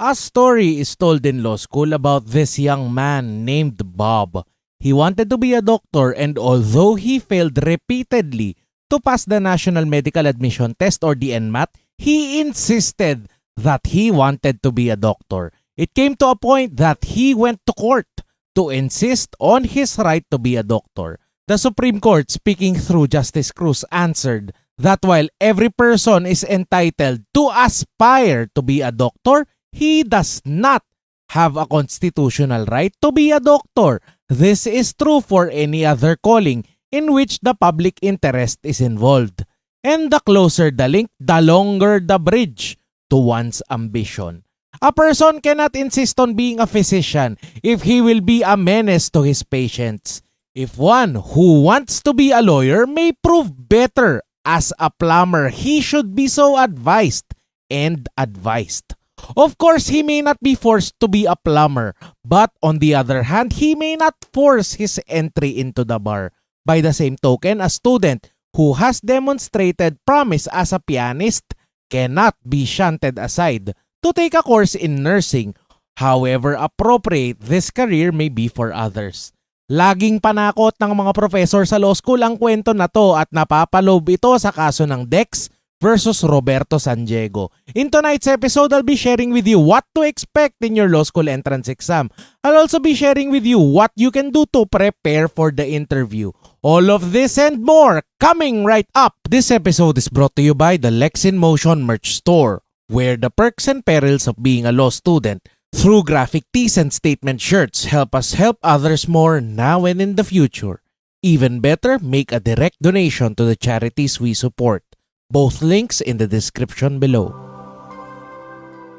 A story is told in law school about this young man named Bob. He wanted to be a doctor, and although he failed repeatedly to pass the National Medical Admission Test or the NMAT, he insisted that he wanted to be a doctor. It came to a point that he went to court to insist on his right to be a doctor. The Supreme Court, speaking through Justice Cruz, answered that while every person is entitled to aspire to be a doctor, he does not have a constitutional right to be a doctor. This is true for any other calling in which the public interest is involved. And the closer the link, the longer the bridge to one's ambition. A person cannot insist on being a physician if he will be a menace to his patients. If one who wants to be a lawyer may prove better as a plumber, he should be so advised and advised. Of course, he may not be forced to be a plumber, but on the other hand, he may not force his entry into the bar. By the same token, a student who has demonstrated promise as a pianist cannot be shunted aside to take a course in nursing, however appropriate this career may be for others. Laging panakot ng mga professor sa law school ang kwento na to at napapalob ito sa kaso ng Dex versus Roberto San Diego. In tonight's episode, I'll be sharing with you what to expect in your law school entrance exam. I'll also be sharing with you what you can do to prepare for the interview. All of this and more coming right up. This episode is brought to you by the Lex in Motion merch store, where the perks and perils of being a law student through graphic tees and statement shirts help us help others more now and in the future. Even better, make a direct donation to the charities we support. Both links in the description below.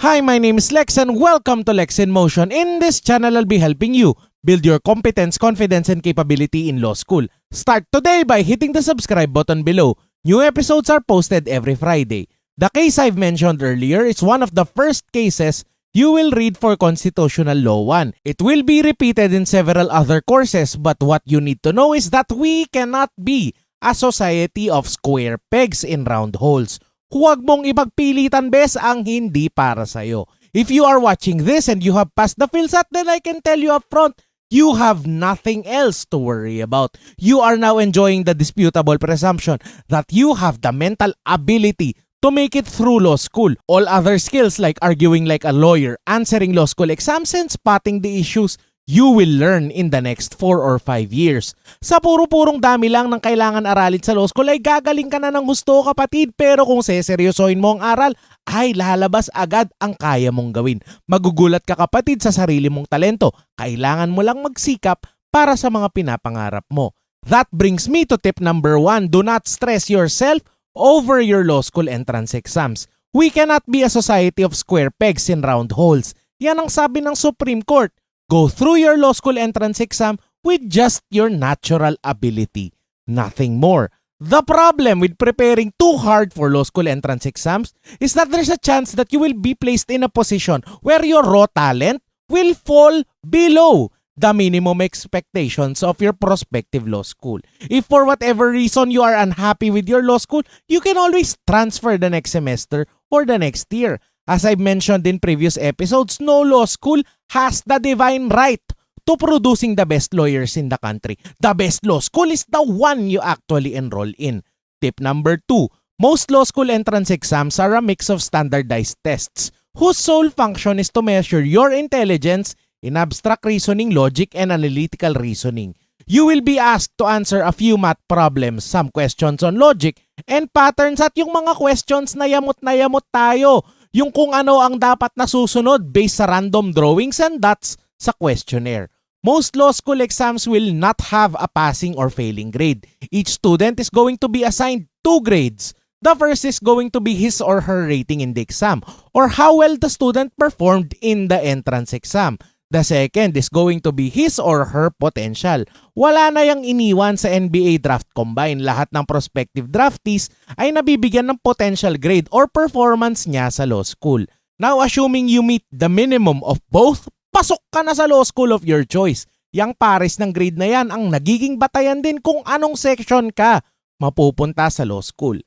Hi, my name is Lex and welcome to Lex in Motion. In this channel, I'll be helping you build your competence, confidence, and capability in law school. Start today by hitting the subscribe button below. New episodes are posted every Friday. The case I've mentioned earlier is one of the first cases you will read for Constitutional Law 1. It will be repeated in several other courses, but what you need to know is that we cannot be a society of square pegs in round holes. Huwag mong ipagpilitan bes ang hindi para sa'yo. If you are watching this and you have passed the PhilSat, then I can tell you up front, you have nothing else to worry about. You are now enjoying the disputable presumption that you have the mental ability to make it through law school. All other skills like arguing like a lawyer, answering law school exams, and spotting the issues you will learn in the next 4 or 5 years. Sa puro-purong dami lang ng kailangan aralin sa law school ay gagaling ka na ng gusto, kapatid, pero kung seseryosohin mo ang aral, ay lalabas agad ang kaya mong gawin. Magugulat ka, kapatid, sa sarili mong talento. Kailangan mo lang magsikap para sa mga pinapangarap mo. That brings me to tip number 1. Do not stress yourself over your law school entrance exams. We cannot be a society of square pegs in round holes. Yan ang sabi ng Supreme Court. Go through your law school entrance exam with just your natural ability. Nothing more. The problem with preparing too hard for law school entrance exams is that there's a chance that you will be placed in a position where your raw talent will fall below the minimum expectations of your prospective law school. If for whatever reason you are unhappy with your law school, you can always transfer the next semester or the next year. As I've mentioned in previous episodes, no law school has the divine right to producing the best lawyers in the country. The best law school is the one you actually enroll in. Tip number 2. Most law school entrance exams are a mix of standardized tests whose sole function is to measure your intelligence in abstract reasoning, logic, and analytical reasoning. You will be asked to answer a few math problems, some questions on logic, and patterns, at yung mga questions na yamot tayo. Yung kung ano ang dapat nasusunod based sa random drawings and dots sa questionnaire. Most law school exams will not have a passing or failing grade. Each student is going to be assigned 2 grades. The first is going to be his or her rating in the exam, or how well the student performed in the entrance exam. The second is going to be his or her potential. Wala na yang iniwan sa NBA Draft Combine. Lahat ng prospective draftees ay nabibigyan ng potential grade or performance niya sa law school. Now, assuming you meet the minimum of both, pasok ka na sa law school of your choice. Yang pares ng grade na yan ang nagiging batayan din kung anong section ka mapupunta sa law school.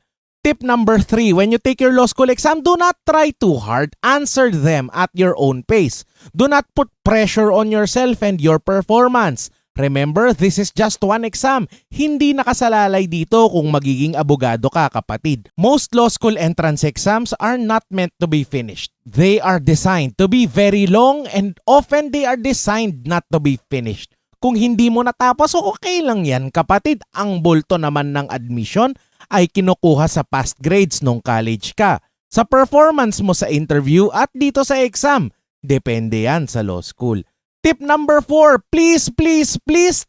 Tip number 3, when you take your law school exam, do not try too hard. Answer them at your own pace. Do not put pressure on yourself and your performance. Remember, this is just one exam. Hindi nakasalalay dito kung magiging abogado ka, kapatid. Most law school entrance exams are not meant to be finished. They are designed to be very long and often they are designed not to be finished. Kung hindi mo natapos, okay lang yan, kapatid. Ang bulto naman ng admission ay kinukuha sa past grades nung college ka, sa performance mo sa interview at dito sa exam. Depende yan sa law school. Tip number 4, please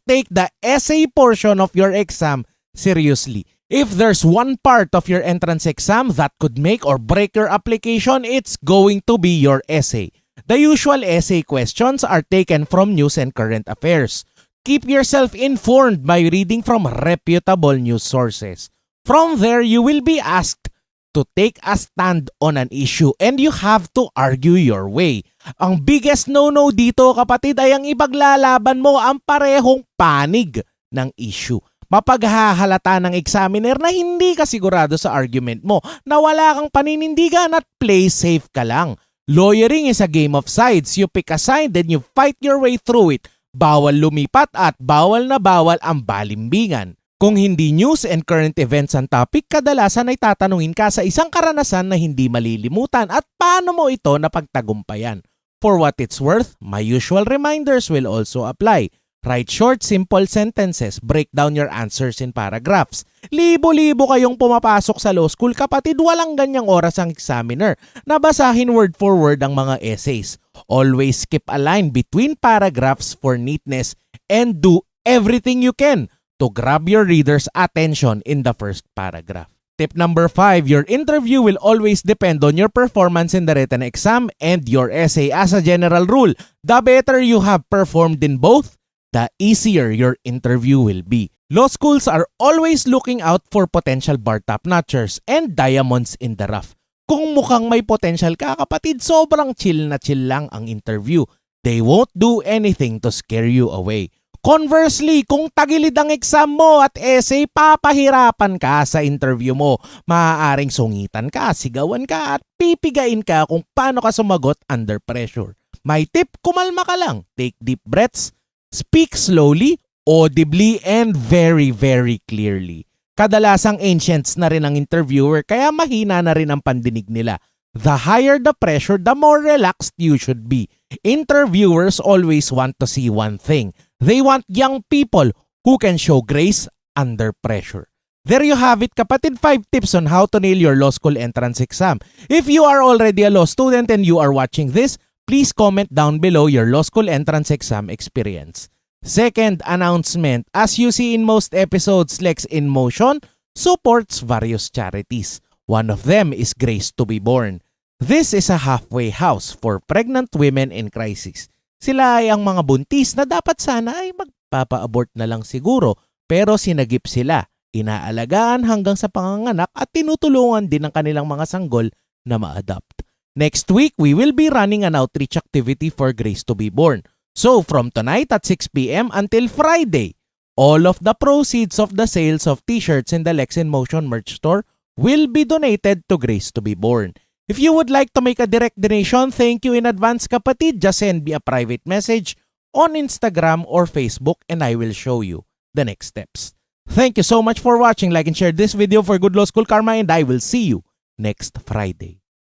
take the essay portion of your exam seriously. If there's one part of your entrance exam that could make or break your application, it's going to be your essay. The usual essay questions are taken from news and current affairs. Keep yourself informed by reading from reputable news sources. From there, you will be asked to take a stand on an issue and you have to argue your way. Ang biggest no-no dito, kapatid, ay ang ipaglalaban mo ang parehong panig ng issue. Mapaghahalata ng examiner na hindi ka sigurado sa argument mo, na wala kang paninindigan at play safe ka lang. Lawyering is a game of sides. You pick a side and you fight your way through it. Bawal lumipat at bawal na bawal ang balimbingan. Kung hindi news and current events ang topic, kadalasan ay tatanungin ka sa isang karanasan na hindi malilimutan at paano mo ito napagtagumpayan. For what it's worth, my usual reminders will also apply. Write short, simple sentences. Break down your answers in paragraphs. Libo-libo kayong pumapasok sa law school, kapatid. Walang ganyang oras ang examiner na basahin word for word ang mga essays. Always skip a line between paragraphs for neatness and do everything you can to grab your reader's attention in the first paragraph. Tip number 5, your interview will always depend on your performance in the written exam and your essay. As a general rule, the better you have performed in both, the easier your interview will be. Law schools are always looking out for potential bar top-notchers and diamonds in the rough. Kung mukhang may potential ka, kapatid, sobrang chill na chill lang ang interview. They won't do anything to scare you away. Conversely, kung tagilid ang exam mo at essay, papahirapan ka sa interview mo. Maaaring sungitan ka, sigawan ka at pipigain ka kung paano ka sumagot under pressure. My tip, kumalma ka lang. Take deep breaths, speak slowly, audibly, and very, very clearly. Kadalasang ancients na rin ang interviewer kaya mahina na rin ang pandinig nila. The higher the pressure, the more relaxed you should be. Interviewers always want to see one thing. They want young people who can show grace under pressure. There you have it, kapatid, 5 tips on how to nail your law school entrance exam. If you are already a law student and you are watching this, please comment down below your law school entrance exam experience. Second announcement, as you see in most episodes, Lex in Motion supports various charities. One of them is Grace to be Born. This is a halfway house for pregnant women in crisis. Sila ay ang mga buntis na dapat sana ay magpapa-abort na lang siguro, pero sinagip sila, inaalagaan hanggang sa panganganak at tinutulungan din ang kanilang mga sanggol na ma-adopt. Next week, we will be running an outreach activity for Grace to be Born. So from tonight at 6 p.m. until Friday, all of the proceeds of the sales of t-shirts in the Lex in Motion merch store will be donated to Grace to be Born. If you would like to make a direct donation, thank you in advance, kapatid. Just send me a private message on Instagram or Facebook and I will show you the next steps. Thank you so much for watching. Like and share this video for good law school karma and I will see you next Friday.